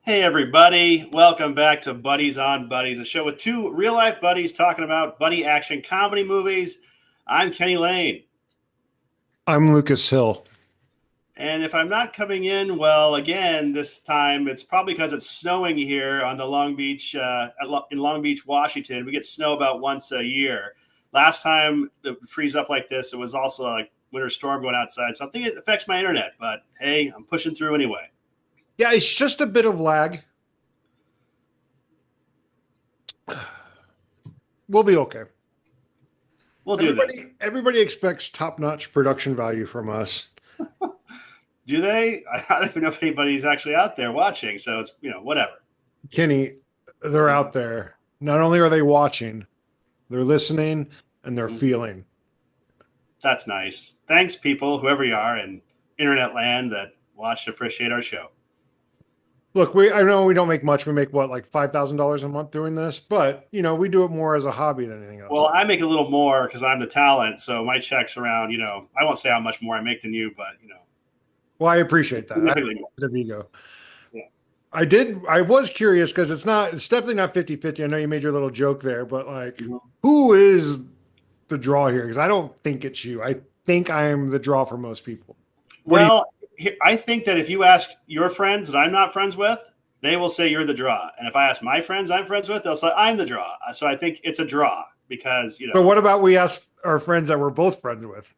Hey, everybody. Welcome back to Buddies on Buddies, a show with two real life buddies talking about buddy action comedy movies. I'm Kenny Lane. I'm Lucas Hill. And if I'm not coming in well again this time, it's probably because it's snowing here on the Long Beach, in Long Beach, Washington. We get snow about once a year. Last time it freeze up like this, it was also like winter storm going outside. So I think it affects my internet, but hey, I'm pushing through anyway. Yeah, it's just a bit of lag. We'll be okay. We'll do this. Everybody expects top-notch production value from us. Do they? I don't even know if anybody's actually out there watching. So it's, whatever. Kenny, they're out there. Not only are they watching, they're listening and they're feeling. That's nice. Thanks, people, whoever you are in internet land that watch and appreciate our show. Look, I know we don't make much. We make what, like $5,000 a month doing this, but we do it more as a hobby than anything else. Well, I make a little more because I'm the talent. So my check's around, I won't say how much more I make than you, but Well, I appreciate that. I have a bit of ego. Yeah. I was curious because it's definitely not 50-50. I know you made your little joke there, but who is the draw here? Because I don't think it's you. I think I am the draw for most people. Well, I think that if you ask your friends that I'm not friends with, they will say you're the draw. And if I ask my friends I'm friends with, they'll say I'm the draw. So I think it's a draw because, But what about we ask our friends that we're both friends with?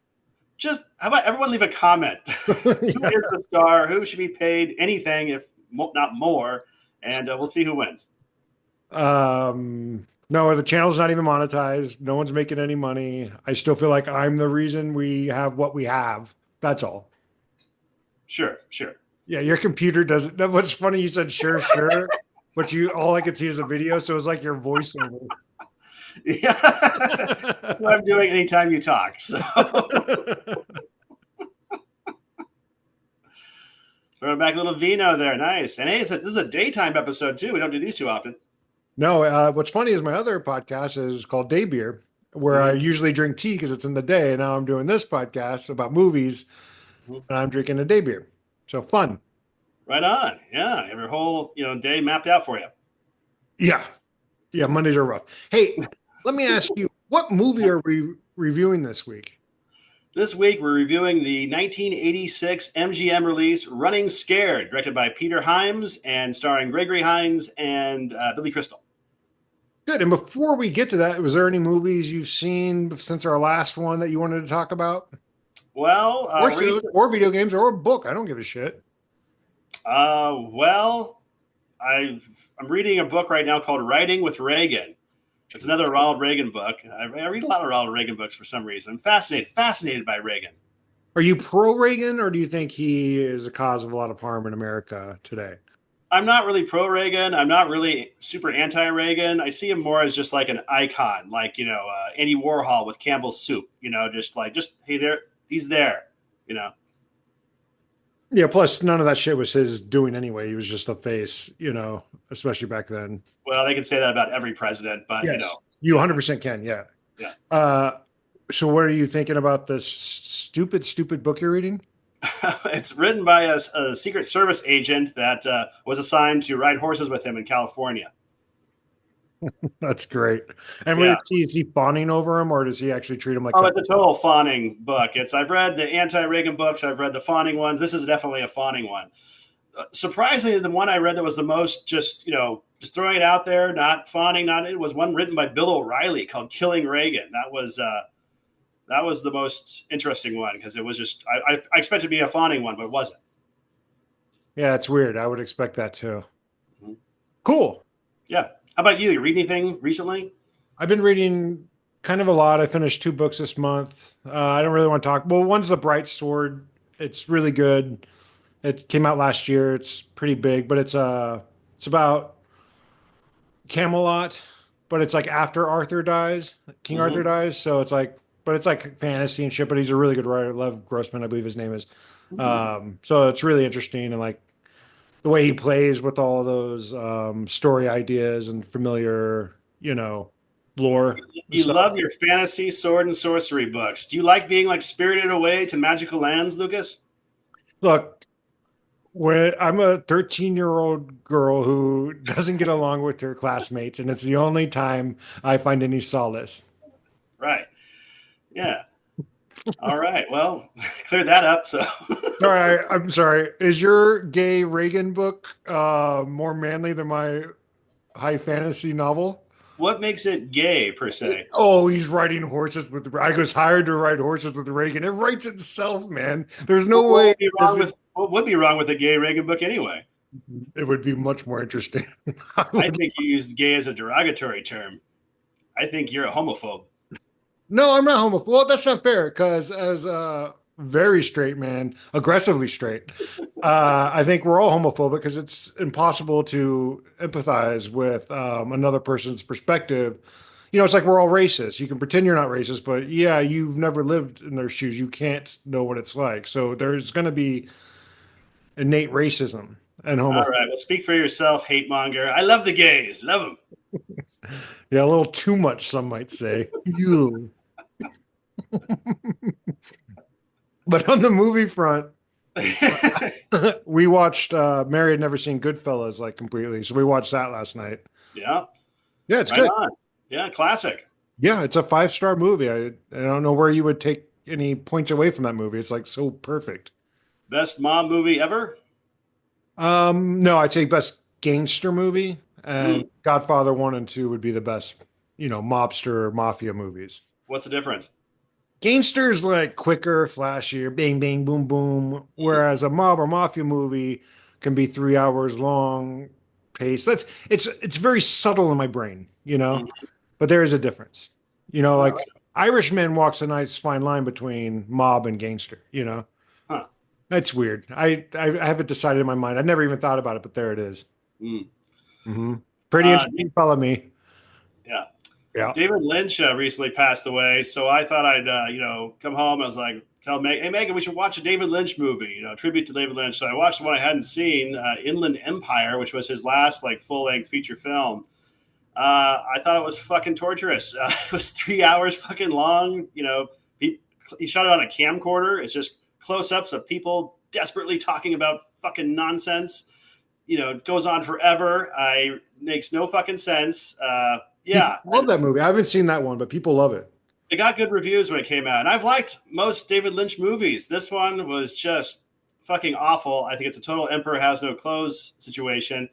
Just how about everyone leave a comment? Who is the star? Who should be paid anything, if not more? And we'll see who wins. No, the channel's not even monetized. No one's making any money. I still feel like I'm the reason we have what we have. That's all. Sure. Yeah, your computer doesn't. What's funny, you said sure, but all I could see is a video, so it was like your voiceover. Yeah, that's what I'm doing anytime you talk. So throw back a little vino there, nice. And hey, this is a daytime episode too. We don't do these too often. No, what's funny is my other podcast is called Day Beer, where I usually drink tea because it's in the day. And now I'm doing this podcast about movies, and I'm drinking a day beer. So fun. Right on. Yeah, every whole day mapped out for you. Yeah, Mondays are rough. Hey, let me ask you, what movie are we reviewing this week? This week, we're reviewing the 1986 MGM release Running Scared, directed by Peter Hyams and starring Gregory Hines and Billy Crystal. Good. And before we get to that, was there any movies you've seen since our last one that you wanted to talk about? Well, or video games or a book. I don't give a shit. Well, I'm reading a book right now called Writing with Reagan. It's another Ronald Reagan book. I read a lot of Ronald Reagan books for some reason. I'm fascinated by Reagan. Are you pro-Reagan, or do you think he is a cause of a lot of harm in America today? I'm not really pro-Reagan. I'm not really super anti-Reagan. I see him more as just like an icon, like, Andy Warhol with Campbell's Soup, just, hey, there, he's there, Yeah, plus none of that shit was his doing anyway. He was just a face, especially back then. Well, they can say that about every president, but, yes, you 100% can, yeah. Yeah. So what are you thinking about this stupid book you're reading? It's written by a Secret Service agent that was assigned to ride horses with him in California. That's great. And is he fawning over him, or does he actually treat him like? Oh, it's a total fawning book. I've read the anti-Reagan books. I've read the fawning ones. This is definitely a fawning one. Surprisingly, the one I read that was the most just throwing it out there, not fawning, it was one written by Bill O'Reilly called Killing Reagan. That was the most interesting one because it was just I expected it to be a fawning one, but it wasn't. Yeah, it's weird. I would expect that too. Mm-hmm. Cool. Yeah. How about you? You read anything recently? I've been reading kind of a lot. I finished 2 books this month. I don't really want to talk. Well, one's The Bright Sword. It's really good. It came out last year. It's pretty big, but it's about Camelot, but it's like after Arthur dies, King Arthur dies. So it's like fantasy and shit, but he's a really good writer. Lev Grossman, I believe his name is. So it's really interesting, and like the way he plays with all those story ideas and familiar, lore. You love your fantasy sword and sorcery books. Do you like being like spirited away to magical lands, Lucas? Look, When I'm a 13-year-old girl who doesn't get along with her classmates, and it's the only time I find any solace. Right. Yeah. All right. Well, cleared that up. So All right, I'm sorry. Is your gay Reagan book more manly than my high fantasy novel? what makes it gay per se? Oh, he's riding horses with. I was hired to ride horses with Reagan. It writes itself, man. There's What no way would be wrong with what would be wrong with a gay Reagan book anyway? it would be much more interesting. I I would, think you used gay as a derogatory term. I think you're a homophobe. no, I'm not homophobic. Well, that's not fair because as a very straight man, aggressively straight, I think we're all homophobic because it's impossible to empathize with another person's perspective. You know, it's like we're all racist. You can pretend you're not racist, but yeah, you've never lived in their shoes. You can't know what it's like. So there's going to be innate racism and All homophobia. right. Well, speak for yourself, hate monger. I love the gays. Love them. Yeah, a little too much, some might say. You. But on the movie front, we watched Mary had never seen Goodfellas like completely, so we watched that last night. Yeah. Yeah, it's Right good. on. Yeah. Classic. Yeah, it's a 5-star movie. I don't know where you would take any points away from that movie. It's like so perfect. Best mom movie ever. No, I'd say best gangster movie, and Hmm. Godfather 1 and 2 would be the best, mobster mafia movies. What's the difference? Gangsters like quicker, flashier, bang bang boom boom, Mhm. whereas a mob or mafia movie can be 3 hours long, pace. It's very subtle in my brain. Mhm. But there is a difference. All Like right. Irishman walks a nice fine line between mob and gangster. Huh. That's weird. I haven't decided in my mind. I've never even thought about it, but there it is. Mm. Hmm. Pretty Uh, interesting. Follow me. yeah. Yeah. David Lynch recently passed away, so I thought I'd come home. I was like, tell Meg, hey Megan, we should watch a David Lynch movie, tribute to David Lynch. So I watched the one I hadn't seen, Inland Empire, which was his last like full length feature film. I thought it was fucking torturous. It was 3 hours fucking long. He shot it on a camcorder. It's just close ups of people desperately talking about fucking nonsense. It goes on forever. I makes no fucking sense. People Yeah, love that movie. I haven't seen that one, but people love it. it got good reviews when it came out, and I've liked most David Lynch movies. This one was just fucking awful. I think it's a total Emperor Has No Clothes situation.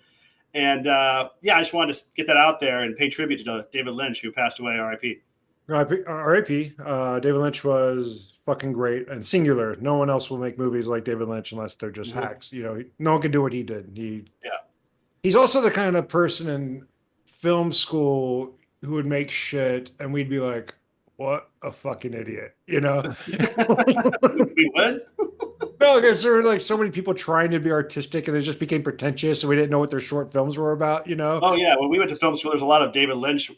And yeah, I just wanted to get that out there and pay tribute to David Lynch, who passed away, R.I.P. R.I.P. David Lynch was fucking great and singular. No one else will make movies like David Lynch unless they're just Mm-hmm. hacks. No one can do what he did. Yeah. He's also the kind of person in film school who would make shit and we'd be like, what a fucking idiot. We would. No, because there were like so many people trying to be artistic and it just became pretentious and we didn't know what their short films were about. Oh yeah, when we went to film school, there's a lot of David Lynch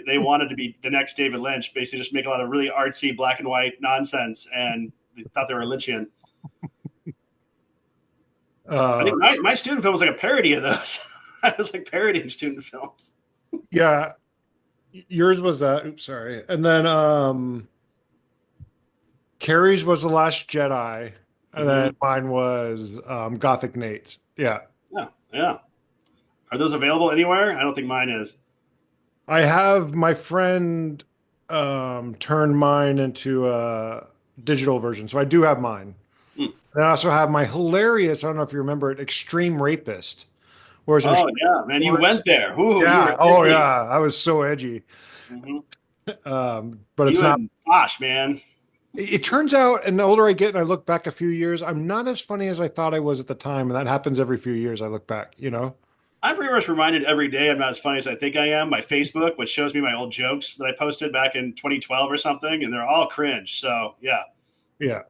they wanted to be the next David Lynch, basically just make a lot of really artsy black and white nonsense, and they thought they were Lynchian. I Uh, think my student film was like a parody of those. I was like parodying student films. yeah, yours was that. Oops, sorry. And then Carrie's was The Last Jedi, and Mm-hmm. then mine was Gothic Nate's. Yeah. Yeah, yeah. Are those available anywhere? I don't think mine is. I have my friend turned mine into a digital version, so I do have mine. Hmm. Then I also have my hilarious, I don't know if you remember it, Extreme Rapist, where it's an Oh extreme yeah, man, you sports. went there. Ooh, you Yeah. were Oh edgy. yeah. I was so edgy. Mm-hmm. But it's You not. and Tosh, man. It turns out, and the older I get and I look back a few years, I'm not as funny as I thought I was at the time. And that happens every few years. I look back. I'm pretty much reminded every day I'm not as funny as I think I am. My Facebook, which shows me my old jokes that I posted back in 2012 or something, and they're all cringe. So yeah, Yeah.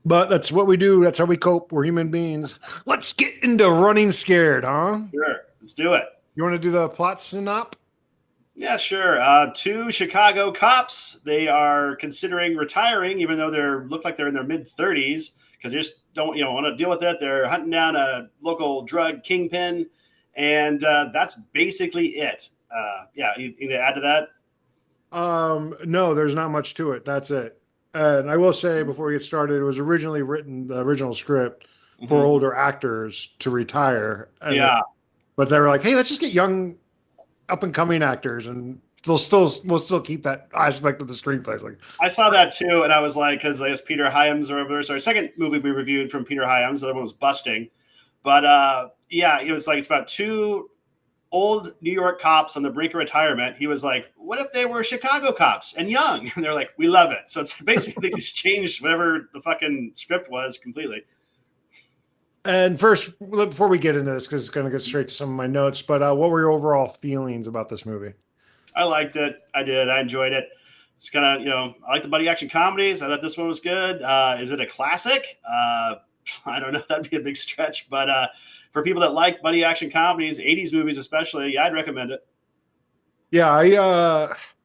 But that's what we do. That's how we cope. We're human beings. Let's get into Running Scared, huh? sure, let's do it. You want to do the plot synop? Yeah, sure. Two Chicago cops. They are considering retiring, even though they look like they're in their mid 30s, because they just don't want to deal with it. They're hunting down a local drug kingpin, and that's basically it. Yeah, you add to that. No, there's not much to it. That's it. And I will say before we get started, it was originally written, the original script for Hmm. older actors to retire, Yeah, but they were like, hey, let's just get young up and coming actors, and we'll still keep that aspect of the screenplay. It's like, I saw that too, and I was like, because I guess Peter Hyams or whatever. So our second movie we reviewed from Peter Hyams, the other one was Busting, but yeah, he was like, it's about two old New York cops on the brink of retirement. He was like, what if they were Chicago cops and young? And they're like, we love it. So it's basically they just changed whatever the fucking script was completely. and first, before we get into this, because it's going to go straight to some of my notes, but what were your overall feelings about this movie? I liked it. I did. I enjoyed it. It's kind of, I like the buddy action comedies. I thought this one was good. Is it a classic? I don't know. That'd be a big stretch. But for people that like buddy action comedies, 80s movies especially, yeah, I'd recommend it. Yeah, I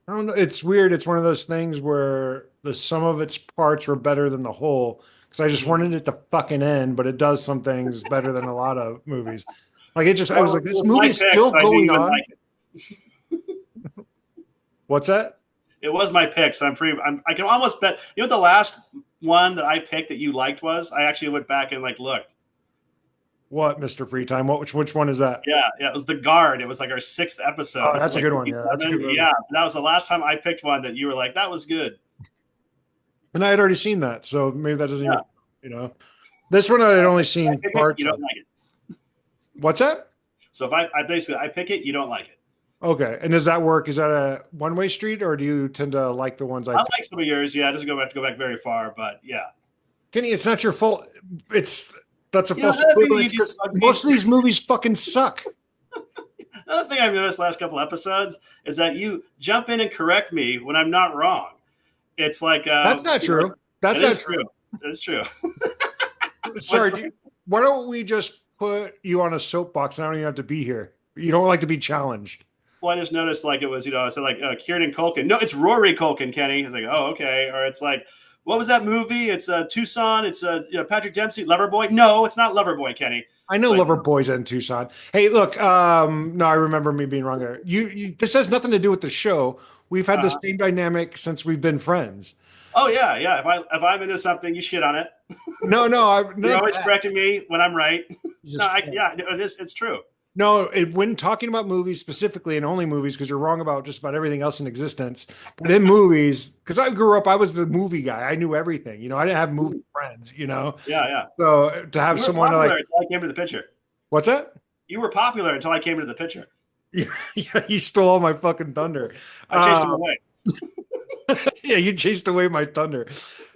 don't know. It's weird. It's one of those things where the sum of its parts were better than the whole. Because I just Mhm. wanted it to fucking end, but it does some things better than a lot of movies. Like I was Well, like, it this was movie my is pick, still so I knew going you wouldn't on. like it. What's that? It was my pick, so I can almost bet. You know what the last one that I picked that you liked was? I actually went back and like looked. What, Mr. Free Time? Which one is that? Yeah, yeah, it was The Guard. It was like our sixth episode. Oh, This is that's a like good one. movie Yeah, that's a good seven. movie. Yeah, that was the last time I picked one that you were like, that was good. And I had already seen that, so maybe that doesn't even, Yeah. you know. This one I had only I seen pick it, you parts don't of. like it. What's that? So if I basically I pick it, you don't like it. Okay. And does that work? Is that a one-way street, or do you tend to like the ones I I pick? like some of yours. Yeah, it doesn't have to go back very far, but yeah. Kenny, it's not your fault. It's That's a false Another thing that you equivalence just because most of these movies fucking suck. another thing I've noticed last couple episodes is that you jump in and correct me when I'm not wrong. It's like That's not true. That's it not is true. true. It's true. Sorry. What's Why don't we just put you on a soapbox? I don't even have to be here. You don't like to be challenged. Well, I just noticed like it was, I said like Kieran Culkin. No, it's Rory Culkin, Kenny. It's like, oh, okay. Or it's like, what was that movie? It's Tucson. It's Patrick Dempsey, Loverboy. No, it's not Loverboy, Kenny. I It's know like, Lover Boys in Tucson. Hey, look, no, I remember me being wrong there. This has nothing to do with the show. We've had the uh, same dynamic since we've been friends. oh yeah, yeah. If I'm into something, you shit on it. No, You're not always that. correcting me when I'm right. You No, just yeah, it is. It's true. No, when talking about movies specifically and only movies, because you're wrong about just about everything else in existence. But in movies, because I grew up, I was the movie guy. I knew everything. I didn't have movie friends. Yeah, yeah. So to have You were someone to popular like, until I came to the picture. what's that? You were popular until I came into the picture. Yeah, yeah, you stole all my fucking thunder. I chased him away. Yeah, you chased away my thunder.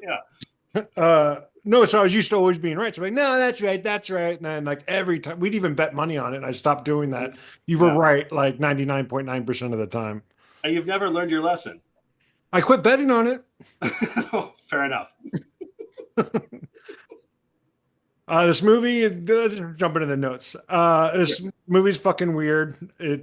Yeah. No, so I was used to always being right. So I'm like, no, that's right. And then like every time we'd even bet money on it, and I stopped doing that. You were Yeah. right, like 99.9% of the time. And you've never learned your lesson. I quit betting on it. Fair enough. This movie, let's jump into the notes. This movie's fucking weird.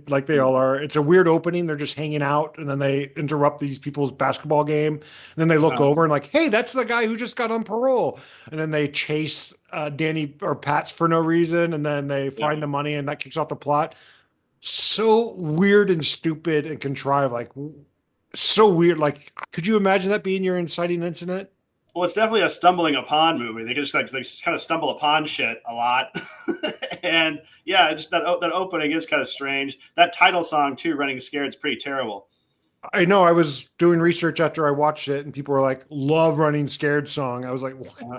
Like they all are. It's a weird opening. They're just hanging out, and then they interrupt these people's basketball game. And then they look Oh, over and like, hey, that's the guy who just got on parole. And then they chase Danny or Pat's for no reason, and then they yeah. find the money, and that kicks off the plot. So weird and stupid and contrived. Like so weird. Like, could you imagine that being your inciting incident? Well, it's definitely a stumbling upon movie. They just kind of stumble upon shit a lot, and yeah, just that opening is kind of strange. That title song too, "Running Scared," is pretty terrible. I know I was doing research after I watched it, and people were like, "Love Running Scared" song. I was like, "What? Uh,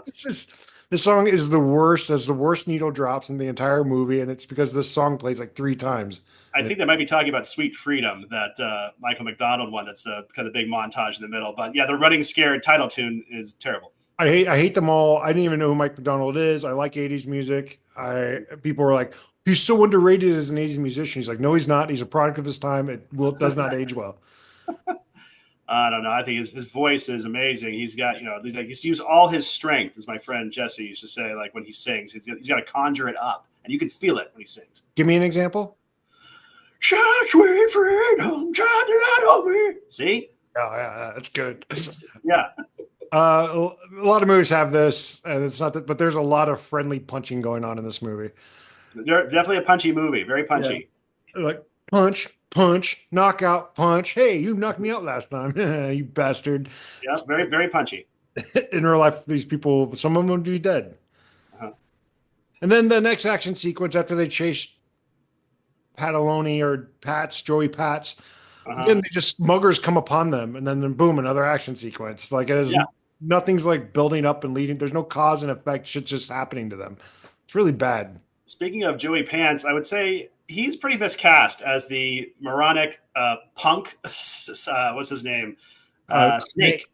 This song is the worst. Has the worst needle drops in the entire movie, and it's because this song plays like 3 times." I And think they might be talking about "Sweet Freedom," that Michael McDonald one. That's kind of big montage in the middle. But yeah, the "Running Scared" title tune is terrible. I hate them all. I didn't even know who Mike McDonald is. I like 80s music. I People were like, "He's so underrated as an 80s musician." He's like, "No, he's not. He's a product of his time. It does not age well." I don't know. I think his voice is amazing. He's got, he's used all his strength, as my friend Jesse used to say, like when he sings. He's got to conjure it up, and you can feel it when he sings. Give me an example. Such sweet freedom, trying to light on me. See? Yeah, that's good. Yeah. A lot of movies have this, and it's not that, but there's a lot of friendly punching going on in this movie. They're definitely a punchy movie. Very punchy. Yeah. Like punch, punch, knockout, punch. Hey, you knocked me out last time, you bastard. Yeah. Very, very punchy. In real life, these people, some of them would be dead. Uh-huh. And then the next action sequence after they chase Pataloni or Pats, Joey Pats, Uh-huh. again, they just muggers come upon them, and then boom, another action sequence. Like it is Yeah. nothing's like building up and leading. There's no cause and effect. Shit's just happening to them. It's really bad. Speaking of Joey Pants, I would say he's pretty miscast as the moronic punk. What's his name? Snake. Snake.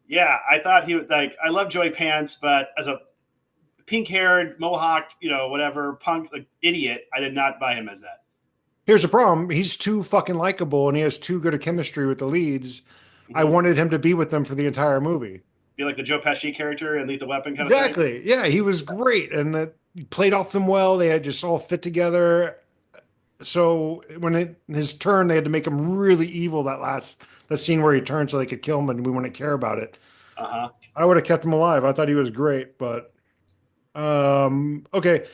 Yeah, I thought he would like. I love Joey Pants, but as a pink-haired, mohawked, whatever punk like, idiot, I did not buy him as that. Here's the problem. He's too fucking likable and he has too good a chemistry with the leads. I Mm-hmm. wanted him to be with them for the entire movie. Be like the Joe Pesci character in Lethal Weapon kind of thing. Exactly. Yeah, he was great and that played off them well. They had just all fit together. So when his turn, they had to make him really evil that scene where he turned so they could kill him and we wouldn't care about it. Uh huh. I would have kept him alive. I thought he was great, but okay.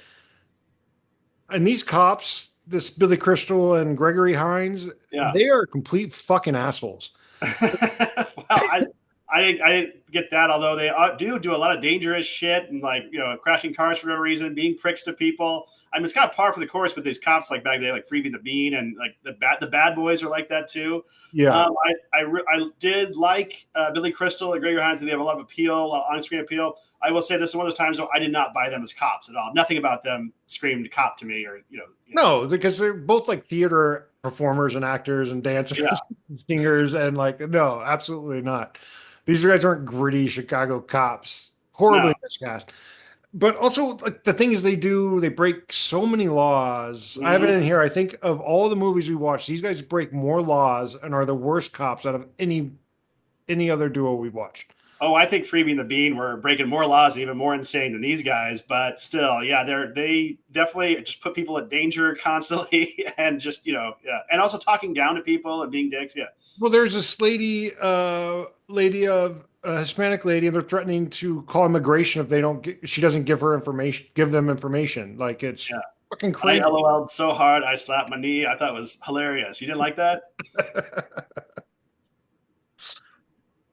And these cops, this Billy Crystal and Gregory Hines, Yeah. they are complete fucking assholes. Wow, I didn't get that. Although they do a lot of dangerous shit and like crashing cars for no reason, being pricks to people. I mean, it's kind of par for the course with these cops like back there, like Freebie the Bean and like the bad boys are like that too. Yeah. I did like Billy Crystal and Gregory Hines, and they have a lot of appeal, on screen appeal. I will say this is one of those times though I did not buy them as cops at all. Nothing about them screamed cop to me, or No, because they're both like theater performers and actors and dancers, yeah, and singers, and like, no, absolutely not. These guys aren't gritty Chicago cops. no. Horribly miscast. But also, like the things they do, they break so many laws. I have it Mm-hmm. in here. I think of all the movies we watched, these guys break more laws and are the worst cops out of any other duo we've watched. Oh, I think Freebie and the Bean were breaking more laws and even more insane than these guys. But still, yeah, they definitely just put people at danger constantly, and just yeah, and also talking down to people and being dicks. Yeah, Well, there's this lady of a Hispanic lady, and they're threatening to call immigration if they don't. She doesn't give them information. Like it's yeah. fucking I crazy. LOL'd so hard I slapped my knee. I thought it was hilarious. You didn't like that?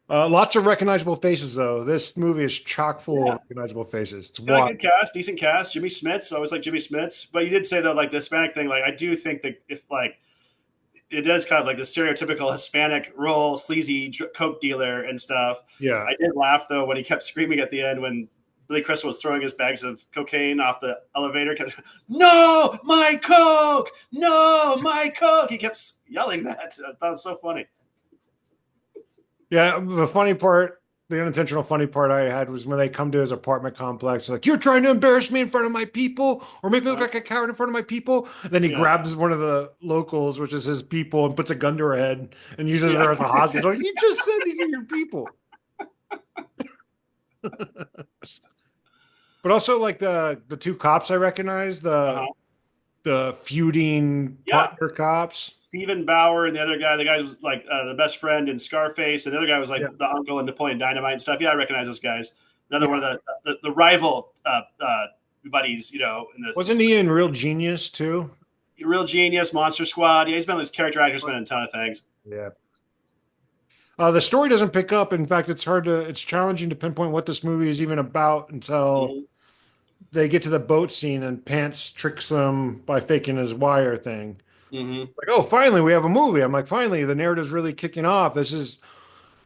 Lots of recognizable faces, though. This movie is chock full Yeah, of recognizable faces. It's it's got a wild. good cast, decent cast. Jimmy Smits, I always like Jimmy Smits. But you did say though, like the Hispanic thing, like I do think that if like it does kind of like the stereotypical Hispanic role, sleazy coke dealer and stuff. Yeah. I did laugh though when he kept screaming at the end when Billy Crystal was throwing his bags of cocaine off the elevator. Kept, no, my coke! No, my coke! He kept yelling that. I thought it was so funny. Yeah, the funny part, the unintentional funny part I had was when they come to his apartment complex, like, you're trying to embarrass me in front of my people or make me look like a coward in front of my people. And then he Yeah, grabs one of the locals, which is his people, and puts a gun to her head and uses yeah. her as a hostage. Like, you just said these are your people. But also like the two cops I recognize, Uh-huh. the feuding Yeah. partner cops. Stephen Bauer and the guy was like the best friend in Scarface, and the other guy was like Yeah. the uncle in Napoleon Dynamite and stuff. Yeah, I recognize those guys. Another Yeah. one of the rival buddies, in this Wasn't he in Real Genius too? Real Genius, Monster Squad. Yeah, he's been this character actor, has been in a ton of things. Yeah. The story doesn't pick up. In fact, it's challenging to pinpoint what this movie is even about until Mhm. they get to the boat scene and Pants tricks them by faking his wire thing. Mm-hmm. Like, oh, finally, we have a movie. I'm like, finally, the narrative's really kicking off. This is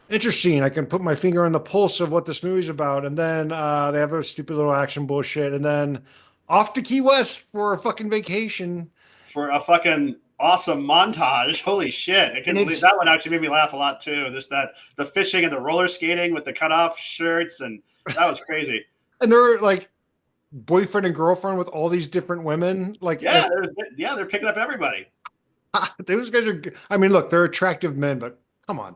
interesting. I can put my finger on the pulse of what this movie's about. And then they have their stupid little action bullshit. And then off to Key West for a fucking vacation. For a fucking awesome montage. Holy shit. I And couldn't believe it's that one actually made me laugh a lot too. Just that the fishing and the roller skating with the cutoff shirts, and that was crazy. and they're like boyfriend and girlfriend with all these different women. Like, Yeah, they're picking up everybody. those guys are. I mean, look, they're attractive men, but come on.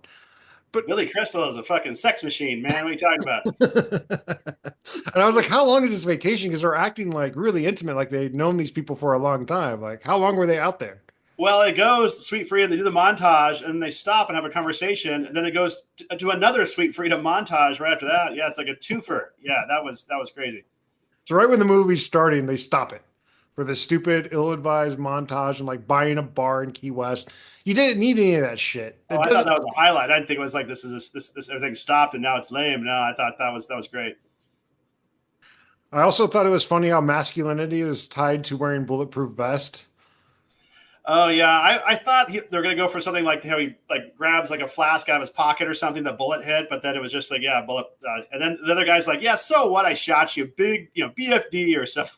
But Billy Crystal is a fucking sex machine, man. What are you talking about? and I was like, how long is this vacation? Because they're acting like really intimate, like they'd known these people for a long time. Like, how long were they out there? Well, it goes Sweet Freedom. They do the montage, and they stop and have a conversation, and then it goes to another Sweet Freedom montage right after that. Yeah, it's like a twofer. Yeah, that was crazy. So right when the movie's starting, they stop it for this stupid, ill-advised montage and like buying a bar in Key West. You didn't need any of that shit. Oh, It I thought doesn't. that was a highlight. I didn't think it was like this everything stopped and now it's lame. No, I thought that was great. I also thought it was funny how masculinity is tied to wearing bulletproof vest. Oh yeah, I thought they're gonna go for something like how he like grabs like a flask out of his pocket or something, the bullet hit, but then it was just like yeah, bullet. And then the other guy's like, yeah, so what? I shot you, big, BFD or something.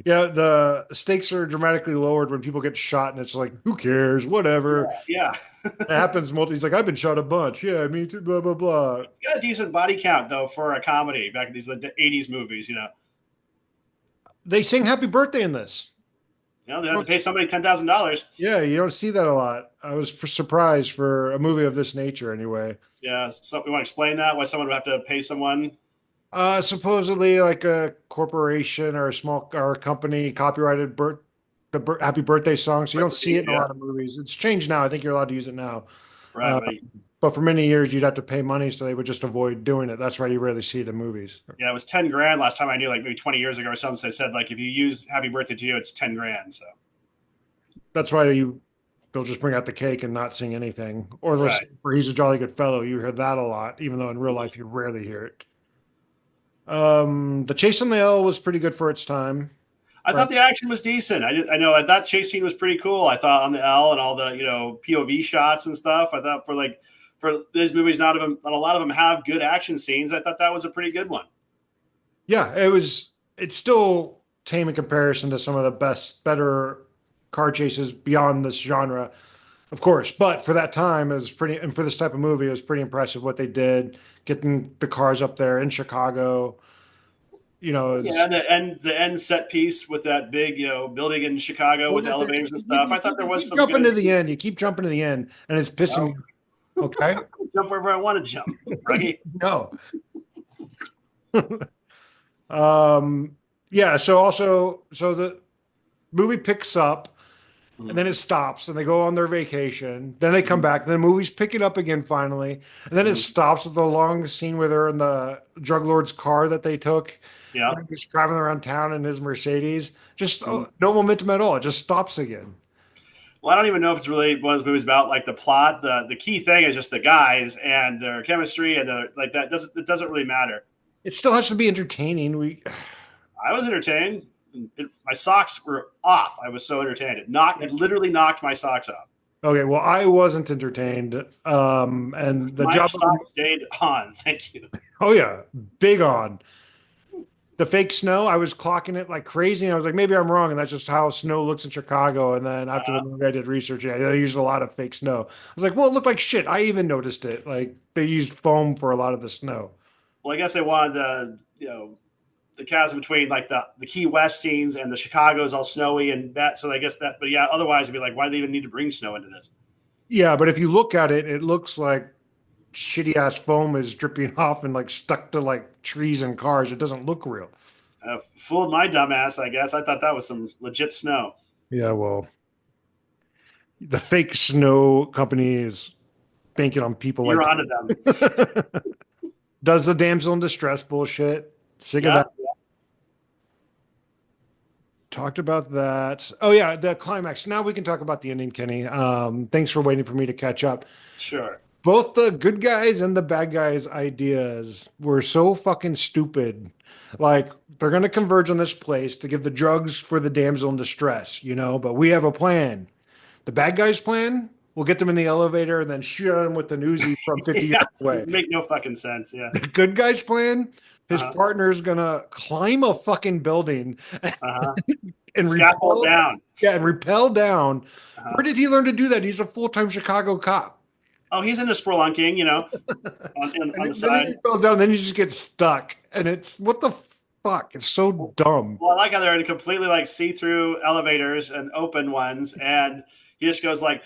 Yeah, the stakes are dramatically lowered when people get shot, and it's like, who cares? Whatever. Yeah, It happens. He's like, I've been shot a bunch. Yeah, me too. Blah blah blah. it's got a decent body count though for a comedy back in these like, the '80s movies. They sing "Happy Birthday" in this. They have to pay somebody $10,000. Yeah, you don't see that a lot. I was surprised for a movie of this nature, anyway. Yeah, so we want to explain that why someone would have to pay someone. Supposedly, like a corporation or a small or a company copyrighted "Happy Birthday" song, so you don't see it in a Yeah, lot of movies. It's changed now. I think you're allowed to use it now. right. Uh, but for many years, you'd have to pay money, so they would just avoid doing it. That's why you rarely see it in movies. Yeah, it was 10 grand last time I knew, like maybe 20 years ago or something. So they said like if you use "Happy Birthday to You," it's 10 grand. So That's why they'll just bring out the cake and not sing anything. Or right. for "He's a Jolly Good Fellow," you hear that a lot, even though in real life you rarely hear it. The chase on the L was pretty good for its time. I thought the action was decent. I know I thought chase scene was pretty cool. I thought on the L and all the POV shots and stuff. I thought for these movies, not a lot of them have good action scenes. I thought that was a pretty good one. Yeah, it's still tame in comparison to some of the better car chases beyond this genre, of course. But for that time, it was pretty, and for this type of movie, it was pretty impressive what they did, getting the cars up there in Chicago. Yeah, the end set piece with that big building in Chicago with the elevators and stuff. I thought there was keep some jumping good. to the end. You keep jumping to the end, and it's pissing me. Okay, Jump wherever I want to jump. Right? no. um, yeah. So the movie picks up and then it stops and they go on their vacation. Then they come back. Then the movie's picking up again finally. And then it stops with the long scene where they're in the drug lord's car that they took. Yeah. He's driving around town in his Mercedes. Just no momentum at all. It just stops again. Well, I don't even know if it's really one of those movies about like the plot. The key thing is just the guys and their chemistry and like that it doesn't really matter. It still has to be entertaining. I was entertained. My socks were off. I was so entertained. It literally knocked my socks off. Okay, well, I wasn't entertained. And the My job socks stayed on. Thank you. oh yeah, big on. The fake snow, I was clocking it like crazy. And I was like, maybe I'm wrong. And that's just how snow looks in Chicago. And then after the movie, I did research. Yeah, they used a lot of fake snow. I was like, well, it looked like shit. I even noticed it. Like they used foam for a lot of the snow. Well, I guess they wanted the chasm between like the Key West scenes and the Chicago is all snowy and that. So I guess that, but yeah, otherwise it'd be like, why do they even need to bring snow into this? Yeah, but if you look at it, it looks like shitty ass foam is dripping off and like stuck to like trees and cars. It doesn't look real. Fooled my dumb ass, I guess. I thought that was some legit snow. Yeah, well, the fake snow company is banking on people You're like onto them. does the damsel in distress bullshit. Sick of Yeah. that. Talked about that. Oh yeah, the climax. Now we can talk about the ending, Kenny. Thanks for waiting for me to catch up. Sure. Both the good guys and the bad guys' ideas were so fucking stupid. Like they're gonna converge on this place to give the drugs for the damsel in distress, but we have a plan. The bad guys' plan, we'll get them in the elevator and then shoot at them with an Uzi from 50 Yeah, yards away. make no fucking sense. Yeah. The good guys' plan, his partner's gonna climb a fucking building and Scaffold down. Yeah, and repel down. Where did he learn to do that? He's a full-time Chicago cop. Oh, he's into spelunking, on the side. He falls down, and then he just gets stuck. And it's what the fuck? It's so dumb. Well, I like how they're in completely like see-through elevators and open ones, and he just goes like,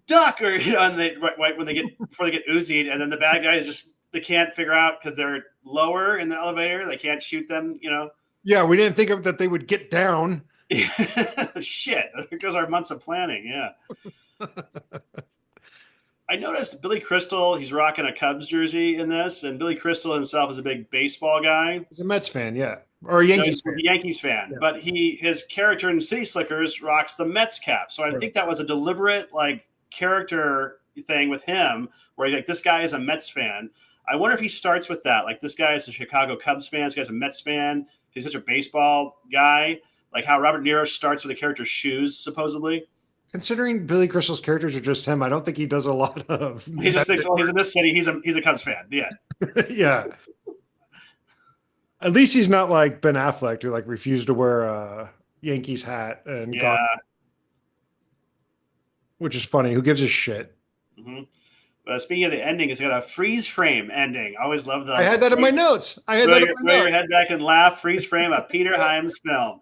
duck, or and they right when they get before they get Uzi'd, and then the bad guys just they can't figure out because they're lower in the elevator, they can't shoot them, Yeah, we didn't think of that they would get down. Shit, there goes our months of planning. Yeah. I noticed Billy Crystal, he's rocking a Cubs jersey in this, and Billy Crystal himself is a big baseball guy. He's a Mets fan, yeah. Or a Yankees fan. A Yankees fan. Yeah. But his character in City Slickers rocks the Mets cap. So I think that was a deliberate like character thing with him where like this guy is a Mets fan. I wonder if he starts with that. Like this guy is a Chicago Cubs fan. This guy's a Mets fan. He's such a baseball guy. Like how Robert De Niro starts with the character's shoes, supposedly. Considering Billy Crystal's characters are just him, I don't think he does a lot of. He just thinks, well, he's in this city. He's a Cubs fan. Yeah. Yeah. At least he's not like Ben Affleck, who like refused to wear a Yankees hat and Yeah. which is funny. Who gives a shit? Mm-hmm. But speaking of the ending, it's got a freeze frame ending. I always love the. I had that in my notes. I had that in my Throw your notes. head back and laugh. Freeze frame a Peter Hyams film.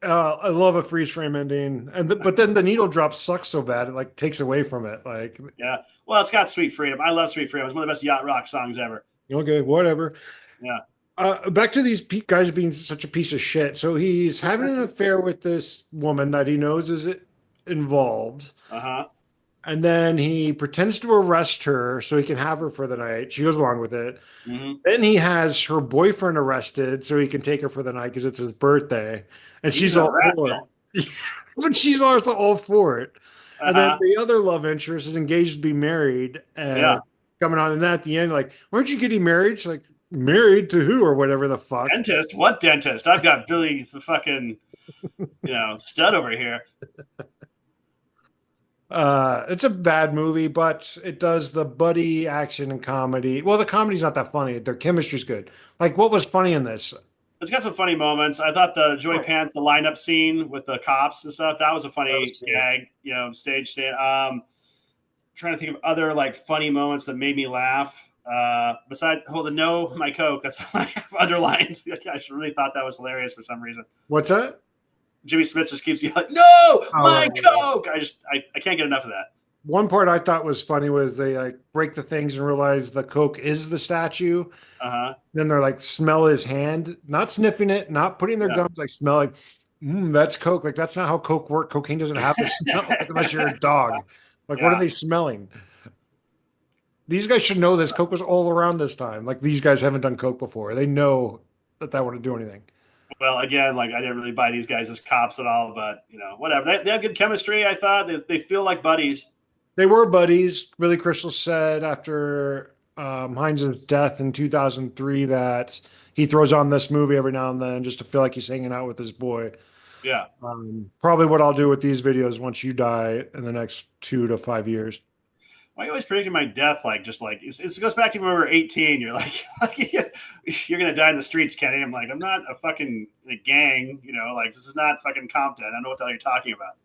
I love a freeze frame ending, but then the needle drop sucks so bad it like takes away from it. Like, Yeah. Well, it's got Sweet Freedom. I love Sweet Freedom. It's one of the best yacht rock songs ever. okay, whatever. Yeah. Back to these guys being such a piece of shit. So he's having an affair with this woman that he knows is involved. Uh-huh. And then he pretends to arrest her so he can have her for the night. She goes along with it. Mm-hmm. Then he has her boyfriend arrested so he can take her for the night because it's his birthday. And she's all for it. But she's also all for it. And then the other love interest is engaged to be married and coming on. And then at the end, like, weren't you getting married? She's like, married to who or whatever the fuck. Dentist? What dentist? I've got Billy the fucking, stud over here. It's a bad movie, but it does the buddy action and comedy. Well, the comedy's not that funny. Their chemistry's good. Like, what was funny in this? It's got some funny moments. I thought the Joey Pants, the lineup scene with the cops and stuff, that was a funny gag, stage stand. Trying to think of other like funny moments that made me laugh. Besides, the no, my Coke. That's what I have underlined. I really thought that was hilarious for some reason. What's that? Jimmy Smith just keeps yelling, "No, my Coke!" I can't get enough of that. One part I thought was funny was they like break the things and realize the Coke is the statue. Then they're like smell his hand, not sniffing it, not putting their gums, like smelling. That's Coke. Like that's not how Coke works. Cocaine doesn't have to smell unless you're a dog. Like what are they smelling? These guys should know this. Coke was all around this time. Like these guys haven't done Coke before. They know that wouldn't do anything. Well, again, like I didn't really buy these guys as cops at all, but whatever. They have good chemistry. I thought they feel like buddies. They were buddies. Billy Crystal said after Hines' death in 2003 that he throws on this movie every now and then just to feel like he's hanging out with his boy. Yeah. Probably what I'll do with these videos once you die in the next 2 to 5 years. Why are you always predicting my death? Like, just like it goes back to when we were 18. You're like you're gonna die in the streets, Kenny. I'm like, I'm not a fucking in a gang. Like this is not fucking Compton. I don't know what the hell you're talking about.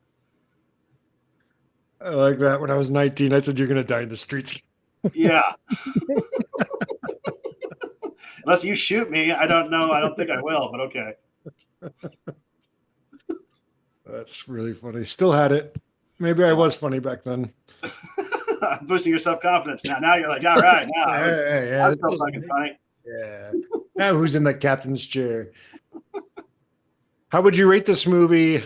I like that. When I was 19, I said you're gonna die in the streets. Yeah. Unless you shoot me, I don't know. I don't think I will, but okay. That's really funny. Still had it. Maybe I was funny back then. Boosting your self-confidence now. Now you're like, all right, now that's still fucking funny. Yeah. Now who's in the captain's chair? How would you rate this movie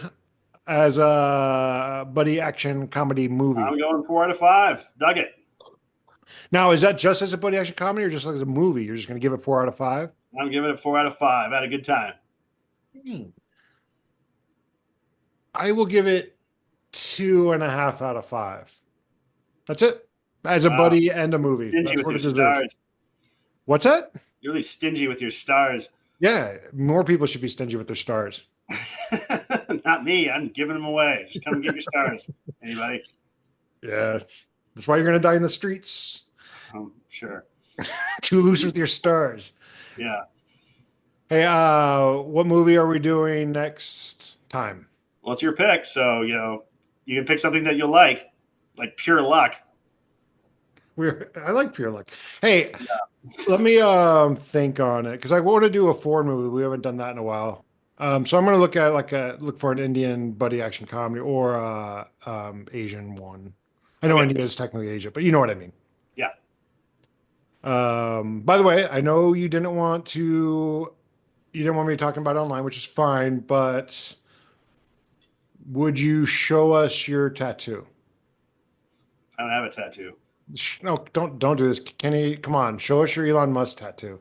as a buddy action comedy movie? I'm going 4 out of 5. Dug it. Now, is that just as a buddy action comedy or just like as a movie? You're just going to give it 4 out of 5? I'm giving it 4 out of 5. Had a good time. I will give it 2.5 out of 5. That's it. As a buddy and a movie. Stingy That's with your stars. What's that? You're really stingy with your stars. Yeah, more people should be stingy with their stars. Not me. I'm giving them away. Just come and get your stars. Anybody? Yeah. That's why you're going to die in the streets. Sure. Too loose with your stars. Yeah. Hey, what movie are we doing next time? Well, it's your pick. So, you can pick something that you'll like Pure Luck. I like Pure Luck. Hey, let me think on it because I want to do a foreign movie. We haven't done that in a while. So I'm going to look at look for an Indian buddy action comedy or Asian one. I know India is technically Asia, but you know what I mean. Yeah. By the way, I know you didn't want me to talk about it online, which is fine, but would you show us your tattoo? I don't have a tattoo. No, don't do this. Kenny, come on. Show us your Elon Musk tattoo.